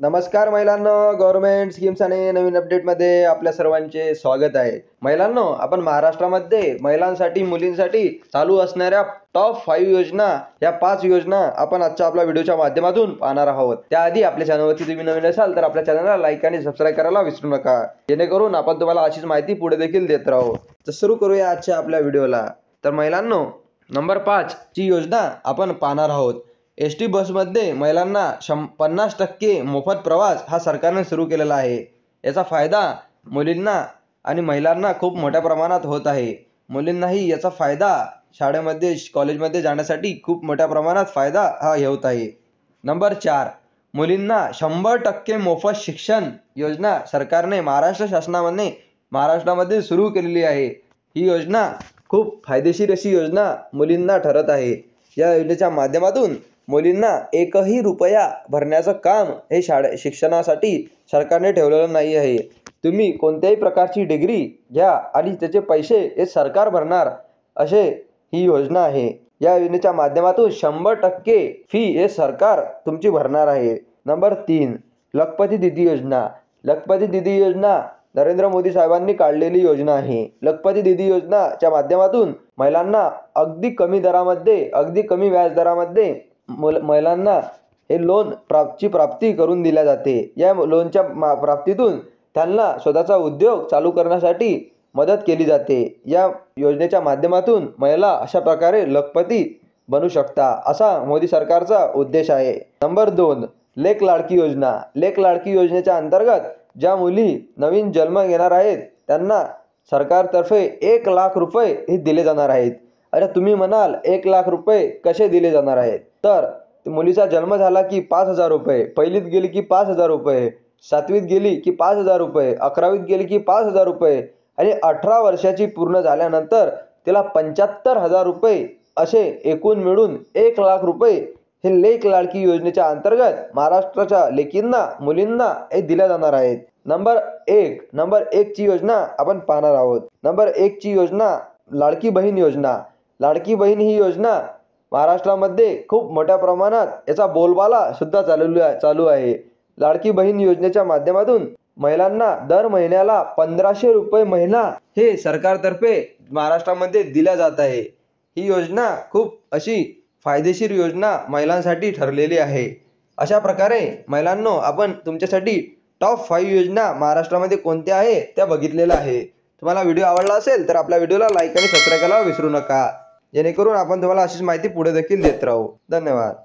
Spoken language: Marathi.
नमस्कार महिलांनो, गव्हर्नमेंट स्कीम्स आणि नवीन अपडेटमध्ये आपल्या सर्वांचे स्वागत आहे। महिलांनो, आपण महाराष्ट्रामध्ये महिलांसाठी मुलींसाठी चालू असणाऱ्या टॉप 5 योजना, या 5 योजना आपण आजच्या आपल्या व्हिडिओच्या माध्यमातून पाहणार आहोत। त्याआधी आपल्या चॅनलवरती तुम्ही नवीन असाल तर आपल्या चॅनलला लाईक आणि सबस्क्राइब करायला विसरू नका, जेणेकरून आपण तुम्हाला अशीच माहिती पुढे देखील देत राहू। तर सुरू करूया आजच्या आपल्या व्हिडिओला। तर महिलांनो, नंबर 5 ची योजना आपण पाहणार आहोत। एसटी बसमध्ये महिलांना 50% मोफत प्रवास हा सरकारने सुरू केलेला आहे। याचा फायदा मुलींना आणि महिलांना खूप मोठ्या प्रमाणात होत आहे। मुलींनाही याचा फायदा शाळेमध्ये कॉलेजमध्ये जाण्यासाठी खूप मोठ्या प्रमाणात फायदा हा होत आहे। नंबर 4, मुलींना 100% मोफत शिक्षण योजना सरकारने महाराष्ट्रामध्ये सुरू केलेली आहे। ही योजना खूप फायदेशीर अशी योजना मुलींना ठरत आहे। या योजनेच्या माध्यमातून मुलींना एकही रुपया भरण्याचं काम हे शिक्षणासाठी सरकारने ठेवलेलं नाही आहे। तुम्ही कोणत्याही प्रकारची डिग्री घ्या आणि त्याचे पैसे हे सरकार भरणार, असे ही योजना आहे। या योजनेच्या माध्यमातून 100% फी हे सरकार तुमची भरणार आहे। नंबर 3, लखपती दीदी योजना। लखपती दीदी योजना नरेंद्र मोदी साहेबांनी काढलेली योजना आहे। लखपती दीदी योजनाच्या माध्यमातून महिलांना अगदी कमी दरामध्ये, अगदी कमी व्याज दरामध्ये महिलांना हे लोन प्राप्ती करून दिल्या जाते। या लोनच्या प्राप्तीतून त्यांना स्वतःचा उद्योग चालू करण्यासाठी मदत केली जाते। या योजनेच्या माध्यमातून महिला अशा प्रकारे लखपती बनू शकता, असा मोदी सरकारचा उद्देश आहे। नंबर 2, लेक लाडकी योजना। लेक लाडकी योजनेच्या अंतर्गत ज्या मुली नवीन जन्म घेणार आहेत त्यांना सरकारतर्फे 1 लाख रुपये हे दिले जाणार आहेत। अरे तुम्ही म्हणाल 1 लाख रुपये कसे दिले जाणार आहेत? तर मुलीचा जन्म झाला की 5,000 रुपये, पहिलीत गेली की 5,000 रुपये, 7वीत गेली की 5,000 रुपये, 11वीत गेली की 5,000 रुपये आणि 18 वर्षाची पूर्ण झाल्यानंतर तिला 75,000 रुपये, असे एकूण मिळून 1 लाख रुपये हे लेक लाडकी योजनेच्या अंतर्गत महाराष्ट्राच्या लेकींना, मुलींना हे दिल्या जाणार आहेत। नंबर 1 ची योजना आपण पाहणार आहोत। नंबर 1 ची योजना लाडकी बहीण योजना। लाडकी बहीण ही योजना महाराष्ट्रामध्ये खूप मोठ्या प्रमाणात याचा बोलबाला सुद्धा चालू आहे। लाडकी बहीण योजनेच्या माध्यमातून महिलांना दर महिन्याला 1,500 रुपये महिना हे सरकारतर्फे महाराष्ट्रामध्ये दिल्या जात आहे। ही योजना खूप अशी फायदेशीर योजना महिलांसाठी ठरलेली आहे। अशा प्रकारे महिलांनो, आपण तुमच्यासाठी टॉप 5 योजना महाराष्ट्रामध्ये कोणत्या आहे त्या बघितलेल्या आहे। तुम्हाला व्हिडिओ आवडला असेल तर आपल्या व्हिडिओला लाईक आणि सबस्क्राइब करायला विसरू नका, जेणेकरून आपण तुम्हाला अशीच माहिती पुढे देखील देत राहू। धन्यवाद।